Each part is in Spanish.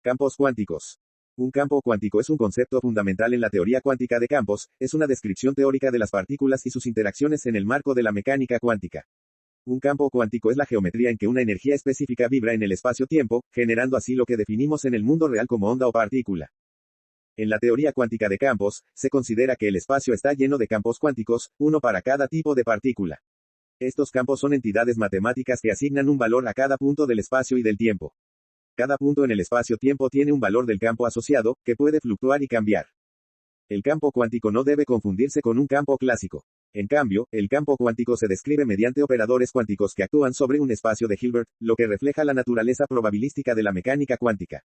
Campos cuánticos. Un campo cuántico es un concepto fundamental en la teoría cuántica de campos, es una descripción teórica de las partículas y sus interacciones en el marco de la mecánica cuántica. Un campo cuántico es la geometría en que una energía específica vibra en el espacio-tiempo, generando así lo que definimos en el mundo real como onda o partícula. En la teoría cuántica de campos, se considera que el espacio está lleno de campos cuánticos, uno para cada tipo de partícula. Estos campos son entidades matemáticas que asignan un valor a cada punto del espacio y del tiempo. Cada punto en el espacio-tiempo tiene un valor del campo asociado, que puede fluctuar y cambiar. El campo cuántico no debe confundirse con un campo clásico. En cambio, el campo cuántico se describe mediante operadores cuánticos que actúan sobre un espacio de Hilbert, lo que refleja la naturaleza probabilística de la mecánica cuántica.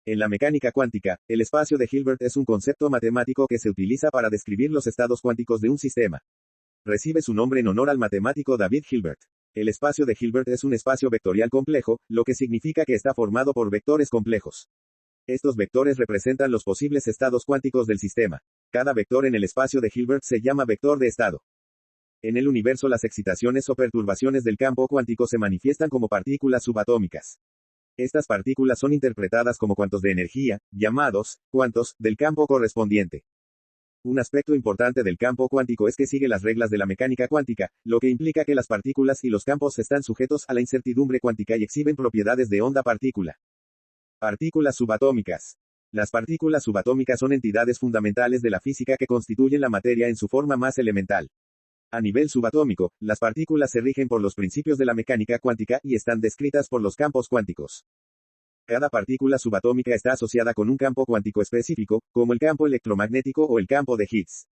En la mecánica cuántica, el espacio de Hilbert es un concepto matemático que se utiliza para describir los estados cuánticos de un sistema. Recibe su nombre en honor al matemático David Hilbert. El espacio de Hilbert es un espacio vectorial complejo, lo que significa que está formado por vectores complejos. Estos vectores representan los posibles estados cuánticos del sistema. Cada vector en el espacio de Hilbert se llama vector de estado. En el universo las excitaciones o perturbaciones del campo cuántico se manifiestan como partículas subatómicas. Estas partículas son interpretadas como cuantos de energía, llamados cuantos, del campo correspondiente. Un aspecto importante del campo cuántico es que sigue las reglas de la mecánica cuántica, lo que implica que las partículas y los campos están sujetos a la incertidumbre cuántica y exhiben propiedades de onda-partícula. Partículas subatómicas. Las partículas subatómicas son entidades fundamentales de la física que constituyen la materia en su forma más elemental. A nivel subatómico, las partículas se rigen por los principios de la mecánica cuántica y están descritas por los campos cuánticos. Cada partícula subatómica está asociada con un campo cuántico específico, como el campo electromagnético o el campo de Higgs.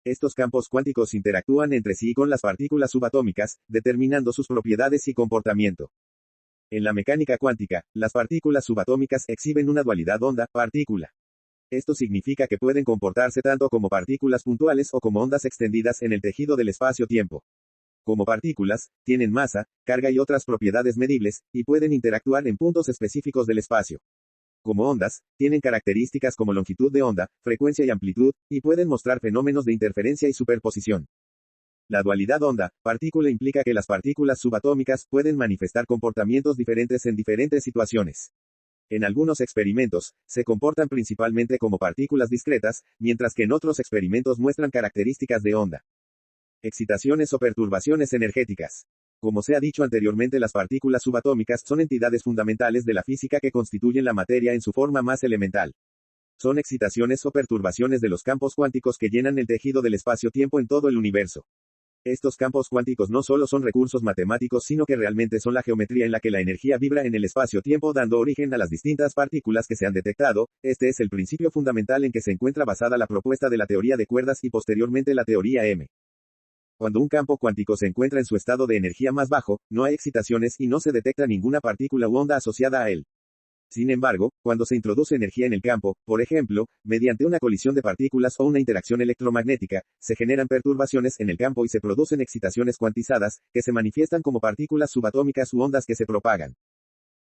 Estos campos cuánticos interactúan entre sí con las partículas subatómicas, determinando sus propiedades y comportamiento. En la mecánica cuántica, las partículas subatómicas exhiben una dualidad onda-partícula. Esto significa que pueden comportarse tanto como partículas puntuales o como ondas extendidas en el tejido del espacio-tiempo. Como partículas, tienen masa, carga y otras propiedades medibles, y pueden interactuar en puntos específicos del espacio. Como ondas, tienen características como longitud de onda, frecuencia y amplitud, y pueden mostrar fenómenos de interferencia y superposición. La dualidad onda-partícula implica que las partículas subatómicas pueden manifestar comportamientos diferentes en diferentes situaciones. En algunos experimentos, se comportan principalmente como partículas discretas, mientras que en otros experimentos muestran características de onda. Excitaciones o perturbaciones energéticas. Como se ha dicho anteriormente, las partículas subatómicas son entidades fundamentales de la física que constituyen la materia en su forma más elemental. Son excitaciones o perturbaciones de los campos cuánticos que llenan el tejido del espacio-tiempo en todo el universo. Estos campos cuánticos no solo son recursos matemáticos, sino que realmente son la geometría en la que la energía vibra en el espacio-tiempo, dando origen a las distintas partículas que se han detectado. Este es el principio fundamental en que se encuentra basada la propuesta de la teoría de cuerdas y posteriormente la teoría M. Cuando un campo cuántico se encuentra en su estado de energía más bajo, no hay excitaciones y no se detecta ninguna partícula u onda asociada a él. Sin embargo, cuando se introduce energía en el campo, por ejemplo, mediante una colisión de partículas o una interacción electromagnética, se generan perturbaciones en el campo y se producen excitaciones cuantizadas, que se manifiestan como partículas subatómicas u ondas que se propagan.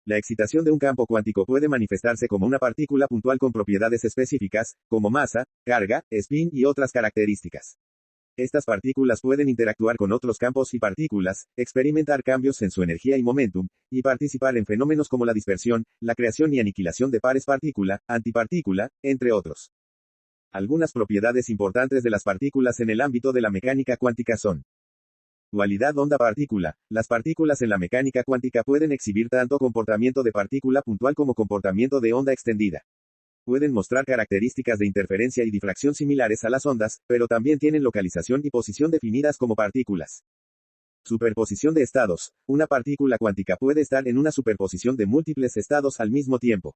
La excitación de un campo cuántico puede manifestarse como una partícula puntual con propiedades específicas, como masa, carga, spin y otras características. Estas partículas pueden interactuar con otros campos y partículas, experimentar cambios en su energía y momentum, y participar en fenómenos como la dispersión, la creación y aniquilación de pares partícula-antipartícula, entre otros. Algunas propiedades importantes de las partículas en el ámbito de la mecánica cuántica son: dualidad onda-partícula. Las partículas en la mecánica cuántica pueden exhibir tanto comportamiento de partícula puntual como comportamiento de onda extendida. Pueden mostrar características de interferencia y difracción similares a las ondas, pero también tienen localización y posición definidas como partículas. Superposición de estados. Una partícula cuántica puede estar en una superposición de múltiples estados al mismo tiempo.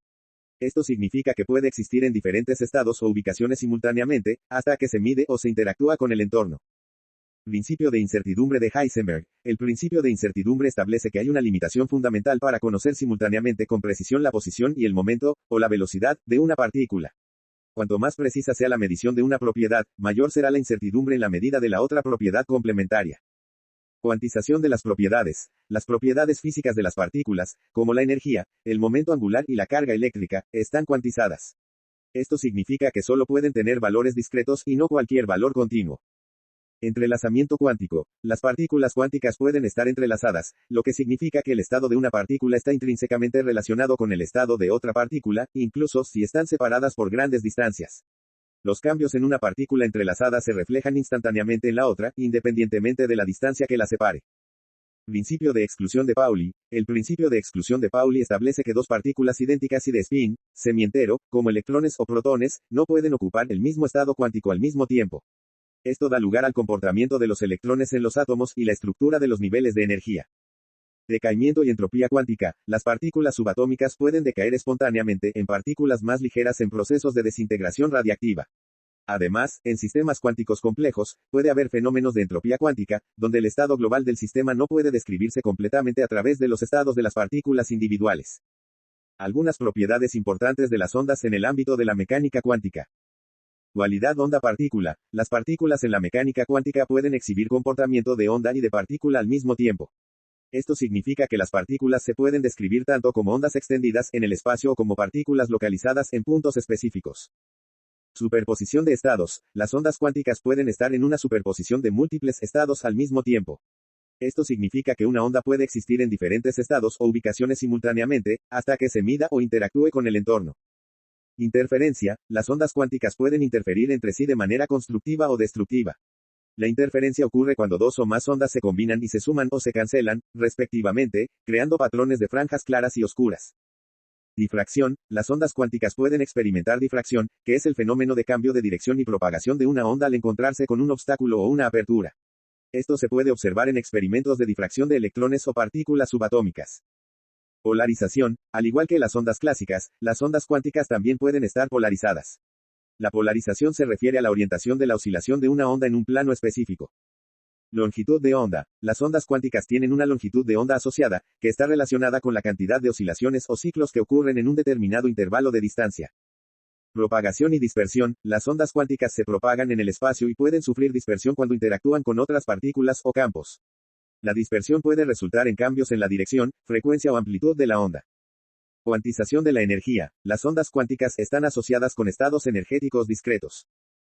Esto significa que puede existir en diferentes estados o ubicaciones simultáneamente, hasta que se mide o se interactúa con el entorno. Principio de incertidumbre de Heisenberg. El principio de incertidumbre establece que hay una limitación fundamental para conocer simultáneamente con precisión la posición y el momento, o la velocidad, de una partícula. Cuanto más precisa sea la medición de una propiedad, mayor será la incertidumbre en la medida de la otra propiedad complementaria. Cuantización de las propiedades. Las propiedades físicas de las partículas, como la energía, el momento angular y la carga eléctrica, están cuantizadas. Esto significa que solo pueden tener valores discretos y no cualquier valor continuo. Entrelazamiento cuántico. Las partículas cuánticas pueden estar entrelazadas, lo que significa que el estado de una partícula está intrínsecamente relacionado con el estado de otra partícula, incluso si están separadas por grandes distancias. Los cambios en una partícula entrelazada se reflejan instantáneamente en la otra, independientemente de la distancia que la separe. Principio de exclusión de Pauli. El principio de exclusión de Pauli establece que dos partículas idénticas y de spin, semientero, como electrones o protones, no pueden ocupar el mismo estado cuántico al mismo tiempo. Esto da lugar al comportamiento de los electrones en los átomos y la estructura de los niveles de energía. Decaimiento y entropía cuántica. Las partículas subatómicas pueden decaer espontáneamente en partículas más ligeras en procesos de desintegración radiactiva. Además, en sistemas cuánticos complejos, puede haber fenómenos de entropía cuántica, donde el estado global del sistema no puede describirse completamente a través de los estados de las partículas individuales. Algunas propiedades importantes de las ondas en el ámbito de la mecánica cuántica. Dualidad onda-partícula. Las partículas en la mecánica cuántica pueden exhibir comportamiento de onda y de partícula al mismo tiempo. Esto significa que las partículas se pueden describir tanto como ondas extendidas en el espacio o como partículas localizadas en puntos específicos. Superposición de estados. Las ondas cuánticas pueden estar en una superposición de múltiples estados al mismo tiempo. Esto significa que una onda puede existir en diferentes estados o ubicaciones simultáneamente, hasta que se mida o interactúe con el entorno. Interferencia. Las ondas cuánticas pueden interferir entre sí de manera constructiva o destructiva. La interferencia ocurre cuando dos o más ondas se combinan y se suman o se cancelan, respectivamente, creando patrones de franjas claras y oscuras. Difracción. Las ondas cuánticas pueden experimentar difracción, que es el fenómeno de cambio de dirección y propagación de una onda al encontrarse con un obstáculo o una apertura. Esto se puede observar en experimentos de difracción de electrones o partículas subatómicas. Polarización. Al igual que las ondas clásicas, las ondas cuánticas también pueden estar polarizadas. La polarización se refiere a la orientación de la oscilación de una onda en un plano específico. Longitud de onda. Las ondas cuánticas tienen una longitud de onda asociada, que está relacionada con la cantidad de oscilaciones o ciclos que ocurren en un determinado intervalo de distancia. Propagación y dispersión. Las ondas cuánticas se propagan en el espacio y pueden sufrir dispersión cuando interactúan con otras partículas o campos. La dispersión puede resultar en cambios en la dirección, frecuencia o amplitud de la onda. Cuantización de la energía. Las ondas cuánticas están asociadas con estados energéticos discretos.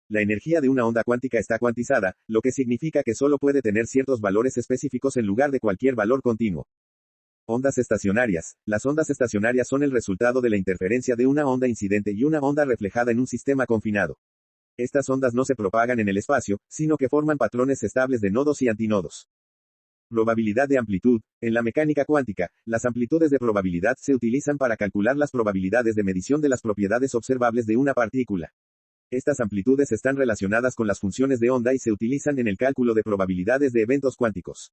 La energía de una onda cuántica está cuantizada, lo que significa que solo puede tener ciertos valores específicos en lugar de cualquier valor continuo. Ondas estacionarias. Las ondas estacionarias son el resultado de la interferencia de una onda incidente y una onda reflejada en un sistema confinado. Estas ondas no se propagan en el espacio, sino que forman patrones estables de nodos y antinodos. Probabilidad de amplitud. En la mecánica cuántica, las amplitudes de probabilidad se utilizan para calcular las probabilidades de medición de las propiedades observables de una partícula. Estas amplitudes están relacionadas con las funciones de onda y se utilizan en el cálculo de probabilidades de eventos cuánticos.